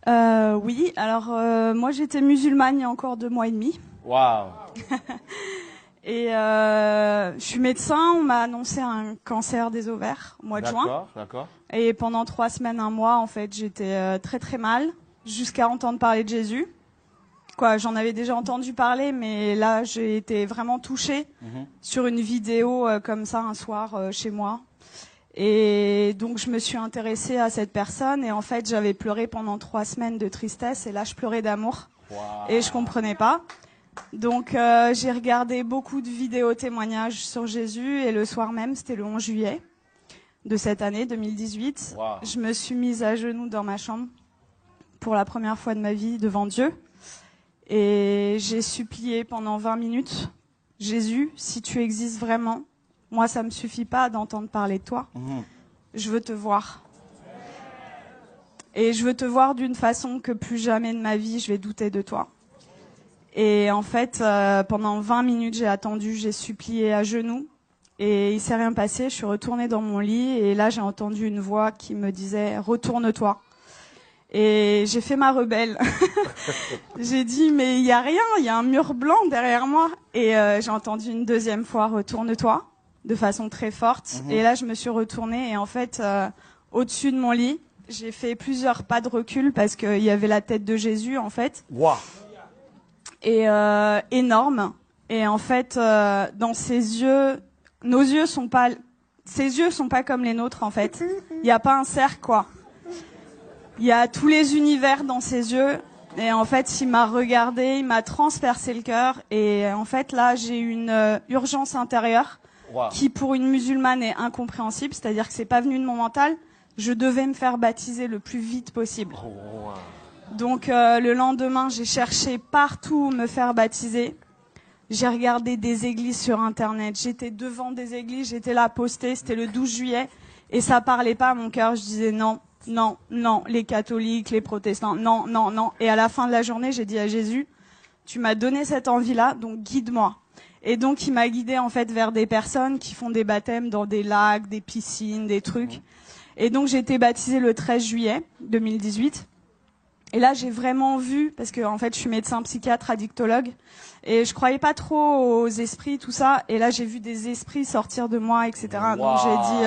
Oui, alors moi j'étais musulmane il y a encore 2 mois et demi. Waouh. Et je suis médecin, on m'a annoncé un cancer des ovaires au mois de juin. D'accord, d'accord. Et pendant 3 semaines, un mois, en fait, j'étais très très mal, jusqu'à entendre parler de Jésus. Quoi, j'en avais déjà entendu parler, mais là j'ai été vraiment touchée sur une vidéo comme ça un soir chez moi. Et donc je me suis intéressée à cette personne et en fait j'avais pleuré pendant 3 semaines de tristesse et là je pleurais d'amour. Wow. Et je comprenais pas. Donc j'ai regardé beaucoup de vidéos témoignages sur Jésus et le soir même, c'était le 11 juillet de cette année 2018, Wow. je me suis mise à genoux dans ma chambre pour la première fois de ma vie devant Dieu et j'ai supplié pendant 20 minutes, Jésus, si tu existes vraiment, moi ça me suffit pas d'entendre parler de toi, je veux te voir. Et je veux te voir d'une façon que plus jamais de ma vie je vais douter de toi. Et en fait, pendant 20 minutes, j'ai attendu, j'ai supplié à genoux. Et il s'est rien passé, je suis retournée dans mon lit. Et là, j'ai entendu une voix qui me disait « Retourne-toi ». Et j'ai fait ma rebelle. J'ai dit « Mais il y a rien, il y a un mur blanc derrière moi ». Et j'ai entendu une deuxième fois « Retourne-toi » de façon très forte. Et là, je me suis retournée. Et en fait, au-dessus de mon lit, j'ai fait plusieurs pas de recul parce qu'il y avait la tête de Jésus, en fait. Wow. Et énorme. Et en fait, dans ses yeux, ses yeux sont pas comme les nôtres en fait. Il y a pas un cercle quoi. Il y a tous les univers dans ses yeux. Et en fait, il m'a regardé, il m'a transpercé le cœur. Et en fait, là, j'ai une urgence intérieure Wow. qui, pour une musulmane, est incompréhensible. C'est-à-dire que c'est pas venu de mon mental. Je devais me faire baptiser le plus vite possible. Oh, wow. Donc le lendemain, j'ai cherché partout où me faire baptiser. J'ai regardé des églises sur Internet. J'étais devant des églises, j'étais là postée. C'était le 12 juillet. Et ça parlait pas à mon cœur. Je disais non, non, non. Les catholiques, les protestants, non, non, non. Et à la fin de la journée, j'ai dit à Jésus, tu m'as donné cette envie-là, donc guide-moi. Et donc il m'a guidée en fait vers des personnes qui font des baptêmes dans des lacs, des piscines, des trucs. Et donc j'ai été baptisée le 13 juillet 2018. Et là, j'ai vraiment vu, parce que en fait, je suis médecin psychiatre, addictologue, et je croyais pas trop aux esprits, tout ça. Et là, j'ai vu des esprits sortir de moi, etc. Wow. Donc j'ai dit.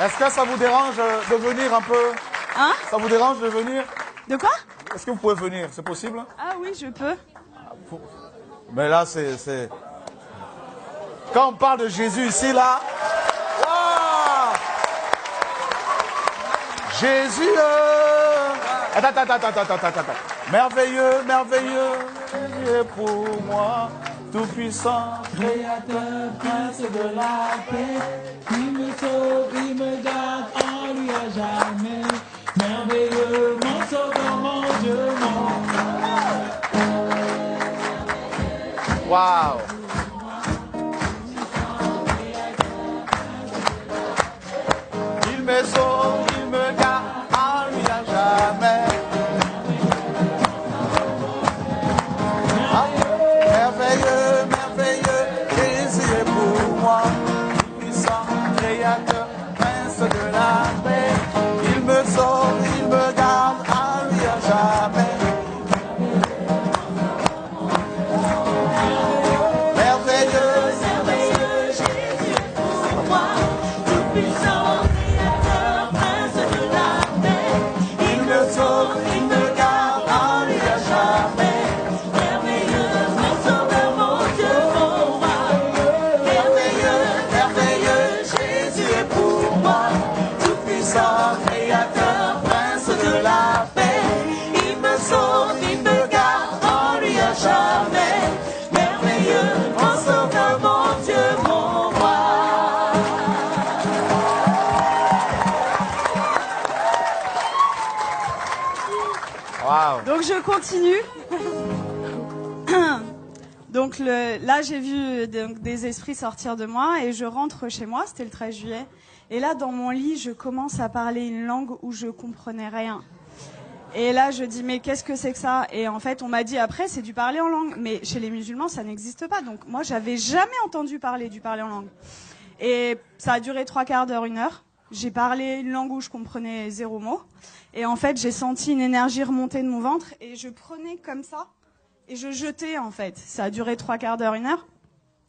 Est-ce que ça vous dérange de venir un peu? Hein? Ça vous dérange de venir? De quoi? Est-ce que vous pouvez venir? C'est possible? Ah oui, je peux. Mais là, c'est... Quand on parle de Jésus ici, là... Wow! Jésus! Attends. Merveilleux, merveilleux, Dieu pour moi, tout-puissant, Créateur, prince de la paix, il me sauve, il me garde en lui à jamais. Merveilleux, mon sauveur, mon Dieu, mon wow! Il me sauve, il me garde en lui à jamais. Merveilleux, merveilleux, Jésus est pour moi, puissant, créateur, prince de la paix. Il me sauve, il me garde en lui à jamais. Merveilleux, Merveilleux, Jésus est pour moi, tout-puissant, créateur, prince de la paix. il me sauve, il me garde en lui à jamais. Merveilleux, mon sauveur, mon Dieu, mon roi. Merveilleux, merveilleux, Jésus est pour moi, tout-puissant, créateur, prince de la paix. Il me sauve, il me garde en lui à jamais. Merveilleux, mon sauveur, mon Dieu, mon roi. Wow. Donc je continue. Donc là, j'ai vu des esprits sortir de moi et je rentre chez moi, c'était le 13 juillet. Et là, dans mon lit, je commence à parler une langue où je comprenais rien. Et là, je dis, mais qu'est-ce que c'est que ça? Et en fait, on m'a dit après, c'est du parler en langue. Mais chez les musulmans, ça n'existe pas. Donc moi, j'avais jamais entendu parler du parler en langue. Et ça a duré 3/4 d'heure, 1 heure. J'ai parlé une langue où je comprenais 0 mot. Et en fait, j'ai senti une énergie remonter de mon ventre. Et je prenais comme ça. Et je jetais, en fait. Ça a duré 3/4 d'heure, 1 heure.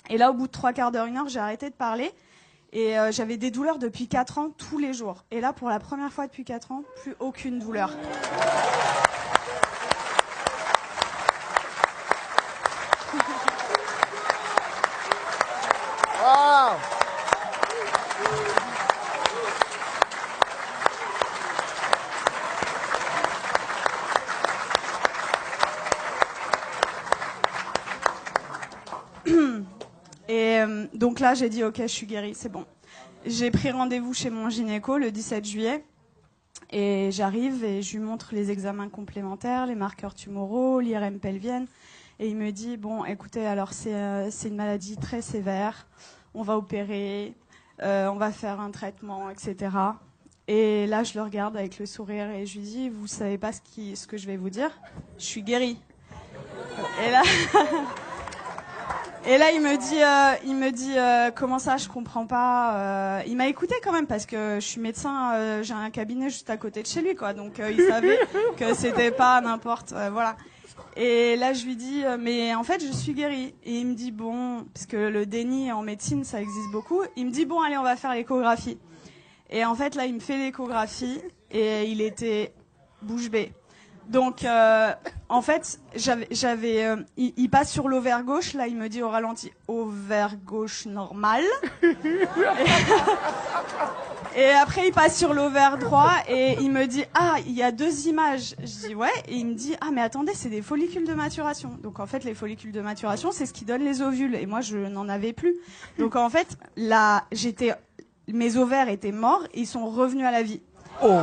Et là, au bout de 3/4 d'heure, 1 heure, j'ai arrêté de parler. Et j'avais des douleurs depuis 4 ans, tous les jours. Et là, pour la première fois depuis 4 ans, plus aucune douleur. Wow. Et donc là, j'ai dit, ok, je suis guérie, c'est bon. J'ai pris rendez-vous chez mon gynéco le 17 juillet. Et j'arrive et je lui montre les examens complémentaires, les marqueurs tumoraux, l'IRM pelvienne. Et il me dit, bon, écoutez, alors c'est une maladie très sévère. On va opérer, on va faire un traitement, etc. Et là, je le regarde avec le sourire et je lui dis, vous savez pas ce que je vais vous dire? Je suis guérie. Et là... Et là, il me dit, comment ça, je comprends pas. Il m'a écouté quand même parce que je suis médecin, j'ai un cabinet juste à côté de chez lui, quoi. Donc il savait que c'était pas n'importe, voilà. Et là, je lui dis, mais en fait, je suis guérie. Et il me dit, bon, parce que le déni en médecine, ça existe beaucoup. Il me dit, bon, allez, on va faire l'échographie. Et en fait, là, il me fait l'échographie et il était bouche bée. Donc, en fait, il passe sur l'ovaire gauche. Là, il me dit au ralenti, ovaire gauche normal. Et après, il passe sur l'ovaire droit et il me dit, ah, il y a 2 images. Je dis, ouais. Et il me dit, ah, mais attendez, c'est des follicules de maturation. Donc, en fait, les follicules de maturation, c'est ce qui donne les ovules. Et moi, je n'en avais plus. Donc, en fait, là, mes ovaires étaient morts et ils sont revenus à la vie. Oh.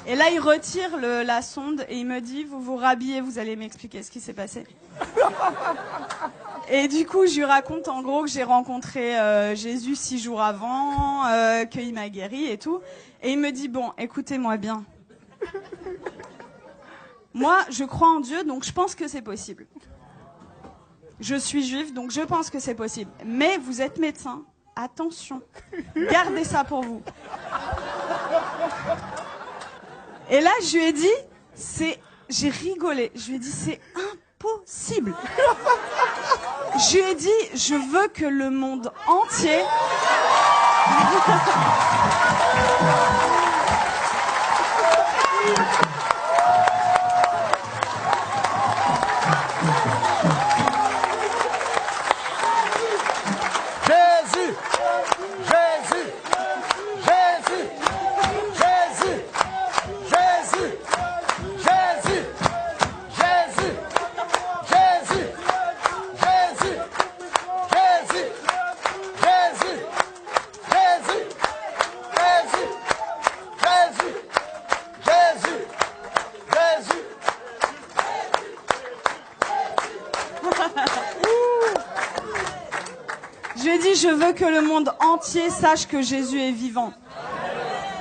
Et là, il retire la sonde et il me dit, vous vous rhabillez, vous allez m'expliquer ce qui s'est passé. Et du coup, je lui raconte en gros que j'ai rencontré Jésus 6 jours avant, qu'il m'a guéri et tout. Et il me dit, bon, écoutez-moi bien. Moi, je crois en Dieu, donc je pense que c'est possible. Je suis juive, donc je pense que c'est possible. Mais vous êtes médecin, attention, gardez ça pour vous. Et là, je lui ai dit, j'ai rigolé. Je lui ai dit, c'est impossible. Je lui ai dit, je veux que le monde entier... Jésus, Jésus, Jésus, Jésus, Jésus, Jésus, Jésus, Jésus, Jésus, Jésus, Jésus, Jésus, Jésus, Jésus, Jésus, Je lui ai dit, je veux que le monde entier sache que Jésus est vivant.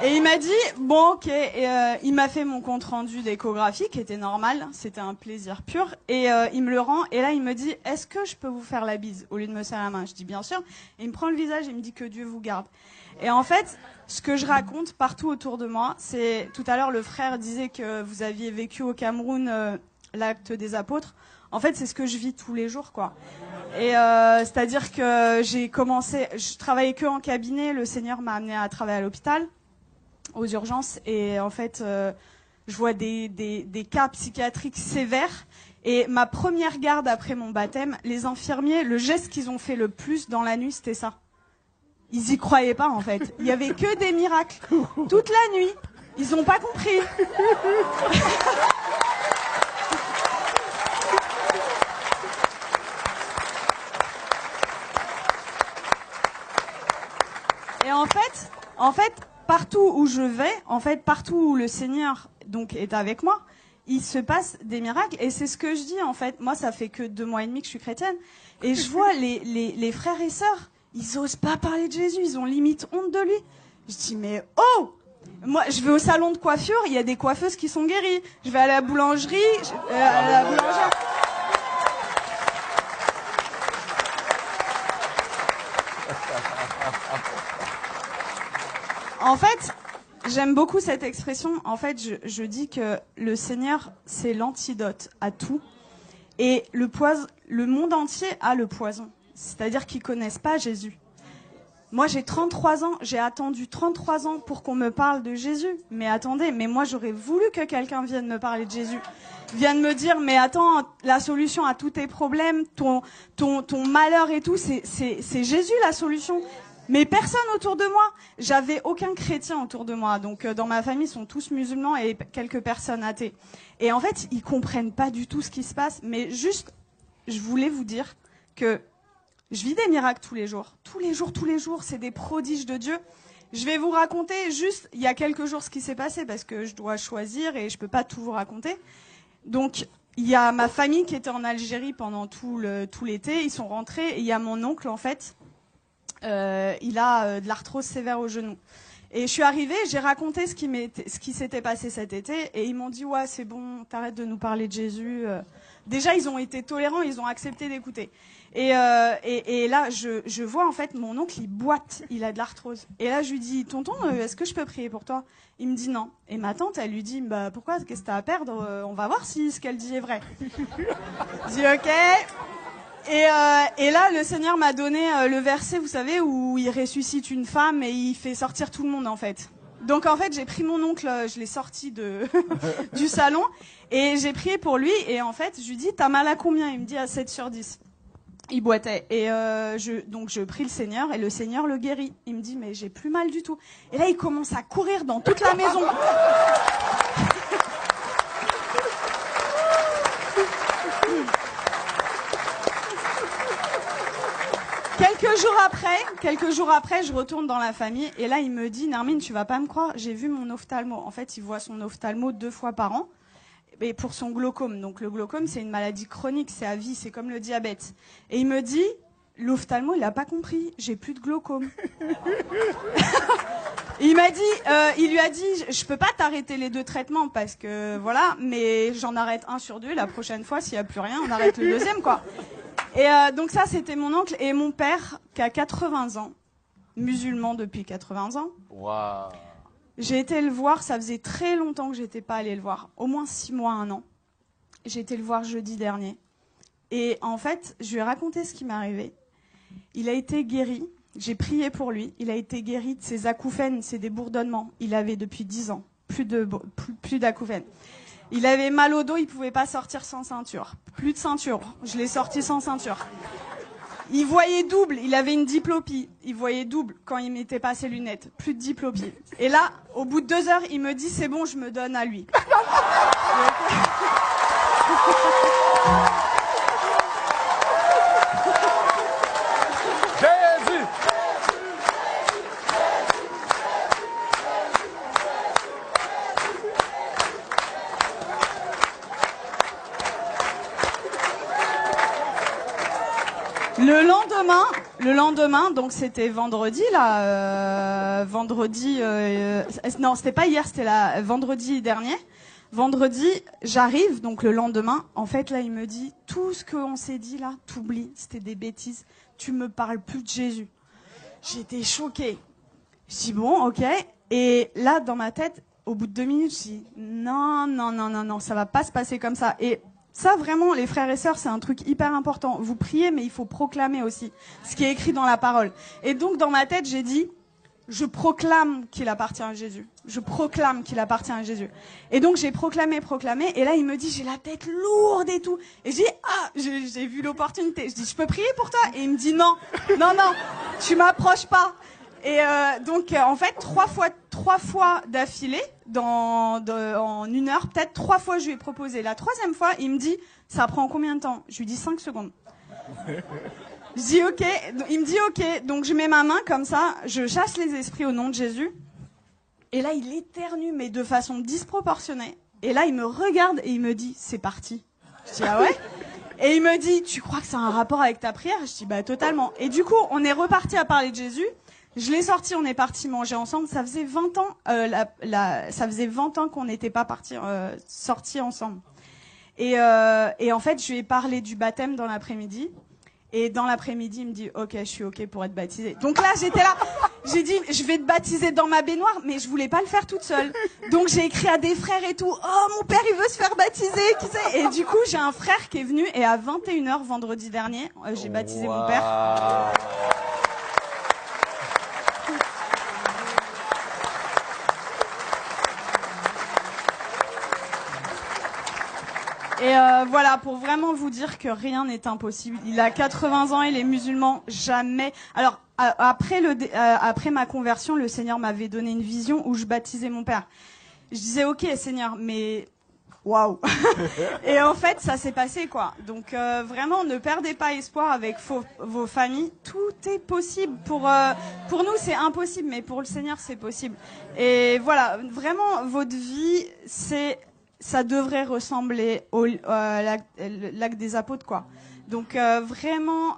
Et il m'a dit, bon, ok. Et il m'a fait mon compte rendu d'échographie, qui était normal. C'était un plaisir pur. Et il me le rend. Et là, il me dit, est-ce que je peux vous faire la bise au lieu de me serrer la main? Je dis, bien sûr. Et il me prend le visage et il me dit que Dieu vous garde. Et en fait, ce que je raconte partout autour de moi, c'est... Tout à l'heure, le frère disait que vous aviez vécu au Cameroun l'acte des apôtres. En fait, c'est ce que je vis tous les jours, quoi. Et c'est-à-dire que je travaillais que en cabinet. Le Seigneur m'a amené à travailler à l'hôpital, aux urgences. Et en fait, je vois des cas psychiatriques sévères. Et ma première garde après mon baptême, les infirmiers, le geste qu'ils ont fait le plus dans la nuit, c'était ça. Ils y croyaient pas, en fait. Il y avait que des miracles. Toute la nuit. Ils ont pas compris. Et en fait, partout où je vais, partout où le Seigneur donc est avec moi, il se passe des miracles. Et c'est ce que je dis, en fait. Moi, ça fait que 2 mois et demi que je suis chrétienne. Et je vois les frères et sœurs, ils osent pas parler de Jésus. Ils ont limite honte de lui. Je dis, mais oh! Moi, je vais au salon de coiffure, il y a des coiffeuses qui sont guéries. Je vais à la boulangerie, à la boulangère. En fait, j'aime beaucoup cette expression. En fait, je dis que le Seigneur, c'est l'antidote à tout. Et le monde entier a le poison. C'est-à-dire qu'ils connaissent pas Jésus. Moi, j'ai 33 ans. J'ai attendu 33 ans pour qu'on me parle de Jésus. Mais attendez, mais moi, j'aurais voulu que quelqu'un vienne me parler de Jésus. Vienne me dire, mais attends, la solution à tous tes problèmes, ton malheur et tout, c'est Jésus la solution. Mais personne autour de moi. J'avais aucun chrétien autour de moi. Donc, dans ma famille, ils sont tous musulmans et quelques personnes athées. Et en fait, ils comprennent pas du tout ce qui se passe. Mais juste, je voulais vous dire que je vis des miracles tous les jours. Tous les jours, c'est des prodiges de Dieu. Je vais vous raconter juste, il y a quelques jours, ce qui s'est passé, parce que je dois choisir et je peux pas tout vous raconter. Donc, il y a ma famille qui était en Algérie pendant tout l'été. Ils sont rentrés et il y a mon oncle, en fait, il a de l'arthrose sévère au genou. Et je suis arrivée, j'ai raconté ce qui s'était passé cet été, et ils m'ont dit, ouais, c'est bon, t'arrêtes de nous parler de Jésus. Déjà, ils ont été tolérants, ils ont accepté d'écouter. Et là, je vois, en fait, mon oncle, il boite, il a de l'arthrose. Et là, je lui dis, tonton, est-ce que je peux prier pour toi? Il me dit non. Et ma tante, elle lui dit, bah, pourquoi, qu'est-ce que t'as à perdre? On va voir si ce qu'elle dit est vrai. Je dis, ok. Et là, le Seigneur m'a donné le verset, vous savez, où il ressuscite une femme et il fait sortir tout le monde, en fait. Donc, en fait, j'ai pris mon oncle, je l'ai sorti du salon, et j'ai prié pour lui, et en fait, je lui dis, t'as mal à combien? Il me dit, à 7/10. Il boitait. Et donc, je prie le Seigneur, et le Seigneur le guérit. Il me dit, mais j'ai plus mal du tout. Et là, il commence à courir dans toute la maison. Quelques jours après, je retourne dans la famille et là, il me dit, Nermine, tu vas pas me croire, j'ai vu mon ophtalmo. En fait, il voit son ophtalmo 2 fois par an, et pour son glaucome. Donc, le glaucome, c'est une maladie chronique, c'est à vie, c'est comme le diabète. Et il me dit, l'ophtalmo, il a pas compris, j'ai plus de glaucome. Il lui a dit, je peux pas t'arrêter les 2 traitements parce que voilà, mais j'en arrête 1 sur 2. La prochaine fois, s'il y a plus rien, on arrête le 2e, quoi. Et donc ça, c'était mon oncle et mon père qui a 80 ans, musulman depuis 80 ans. Wow. J'ai été le voir, ça faisait très longtemps que j'étais pas allée le voir, au moins 6 mois, 1 an. J'ai été le voir jeudi dernier. Et en fait, je lui ai raconté ce qui m'est arrivé. Il a été guéri. J'ai prié pour lui. Il a été guéri de ses acouphènes, c'est des bourdonnements. Il avait depuis 10 ans, plus d'acouphènes. Il avait mal au dos, il pouvait pas sortir sans ceinture. Plus de ceinture. Je l'ai sorti sans ceinture. Il voyait double, il avait une diplopie. Il voyait double quand il mettait pas ses lunettes. Plus de diplopie. Et là, au bout de 2 heures, il me dit, c'est bon, je me donne à lui. Jésus! Le lendemain, donc c'était vendredi là, non, c'était pas hier, c'était vendredi dernier. Vendredi, j'arrive, donc le lendemain, en fait là, il me dit, tout ce qu'on s'est dit là, t'oublies, c'était des bêtises, tu me parles plus de Jésus. J'étais choquée. Je dis bon, ok. Et là, dans ma tête, au bout de 2 minutes, je dis non, ça va pas se passer comme ça. Et ça, vraiment, les frères et sœurs, c'est un truc hyper important. Vous priez, mais il faut proclamer aussi ce qui est écrit dans la parole. Et donc, dans ma tête, j'ai dit, je proclame qu'il appartient à Jésus. Je proclame qu'il appartient à Jésus. Et donc, j'ai proclamé. Et là, il me dit, j'ai la tête lourde et tout. Et je dis, j'ai vu l'opportunité. Je dis, je peux prier pour toi? Et il me dit, non, tu m'approches pas. Et donc, en fait, 3 fois d'affilée, en 1 heure, peut-être 3 fois, je lui ai proposé. La 3e fois, il me dit, ça prend combien de temps? Je lui dis 5 secondes. Je dis ok. Il me dit ok. Donc, je mets ma main comme ça, je chasse les esprits au nom de Jésus. Et là, il éternue, mais de façon disproportionnée. Et là, il me regarde et il me dit, c'est parti. Je dis, ah ouais? Et il me dit, tu crois que ça a un rapport avec ta prière? Je dis, bah totalement. Et du coup, on est reparti à parler de Jésus. Je l'ai sorti, on est parti manger ensemble. Ça faisait 20 ans, ça faisait 20 ans qu'on n'était pas sortis ensemble. Et en fait, je lui ai parlé du baptême dans l'après-midi. Et dans l'après-midi, il me dit, ok, je suis ok pour être baptisée. Donc là, j'étais là, j'ai dit, je vais te baptiser dans ma baignoire, mais je voulais pas le faire toute seule. Donc j'ai écrit à des frères et tout, oh, mon père, il veut se faire baptiser, qui sait? Et du coup, j'ai un frère qui est venu, et à 21h vendredi dernier, j'ai baptisé mon père. Et voilà, pour vraiment vous dire que rien n'est impossible. Il a 80 ans, il est musulman, jamais. Alors après ma conversion, le Seigneur m'avait donné une vision où je baptisais mon père. Je disais ok Seigneur, mais waouh. Et en fait, ça s'est passé quoi. Donc vraiment, ne perdez pas espoir avec vos familles. Tout est possible. Pour nous, c'est impossible, mais pour le Seigneur, c'est possible. Et voilà, vraiment, votre vie, ça devrait ressembler au lac des apôtres, quoi. Donc vraiment,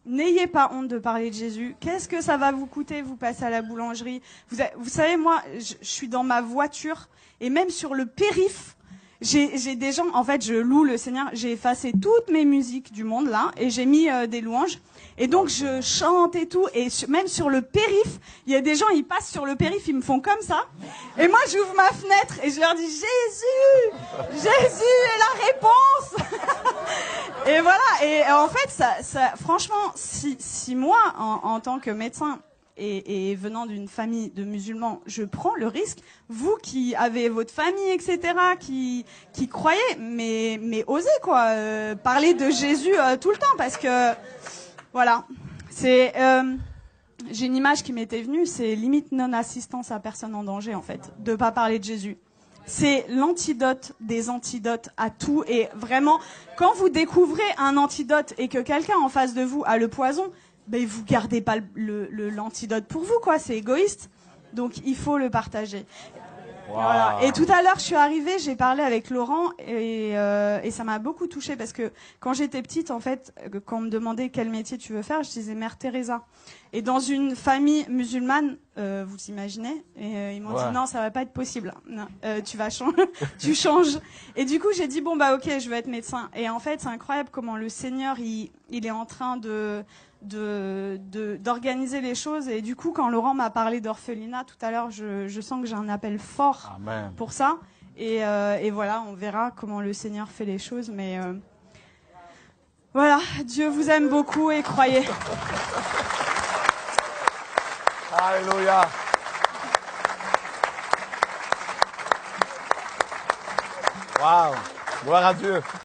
n'ayez pas honte de parler de Jésus. Qu'est-ce que ça va vous coûter? Vous passez à la boulangerie. Vous savez, moi, je suis dans ma voiture et même sur le périph', j'ai des gens. En fait, je loue le Seigneur. J'ai effacé toutes mes musiques du monde là et j'ai mis des louanges. Et donc je chante et tout, et même sur le périph', il y a des gens, ils passent sur le périph', ils me font comme ça, et moi j'ouvre ma fenêtre et je leur dis Jésus est la réponse. Et voilà, et en fait, ça franchement, si moi, en tant que médecin et venant d'une famille de musulmans, je prends le risque, vous qui avez votre famille, etc., qui croyez, mais osez quoi, parler de Jésus tout le temps, parce que voilà, j'ai une image qui m'était venue, c'est limite non-assistance à personne en danger, en fait, de pas parler de Jésus. C'est l'antidote des antidotes à tout, et vraiment, quand vous découvrez un antidote et que quelqu'un en face de vous a le poison, ben vous gardez pas l'antidote pour vous, quoi, c'est égoïste. Donc il faut le partager. Wow. Voilà. Et tout à l'heure, je suis arrivée, j'ai parlé avec Laurent et ça m'a beaucoup touchée parce que quand j'étais petite, en fait, quand on me demandait quel métier tu veux faire, je disais Mère Teresa. Et dans une famille musulmane, vous imaginez, et ils m'ont dit non, ça va pas être possible. Non, tu vas changer, tu changes. Et du coup, j'ai dit bon bah ok, je veux être médecin. Et en fait, c'est incroyable comment le Seigneur il est en train d'organiser les choses. Et du coup, quand Laurent m'a parlé d'orphelinat tout à l'heure, je sens que j'ai un appel fort Amen. Pour ça. Et voilà, on verra comment le Seigneur fait les choses. Mais voilà, Dieu vous aime beaucoup et croyez. Alléluia. Waouh, gloire à Dieu.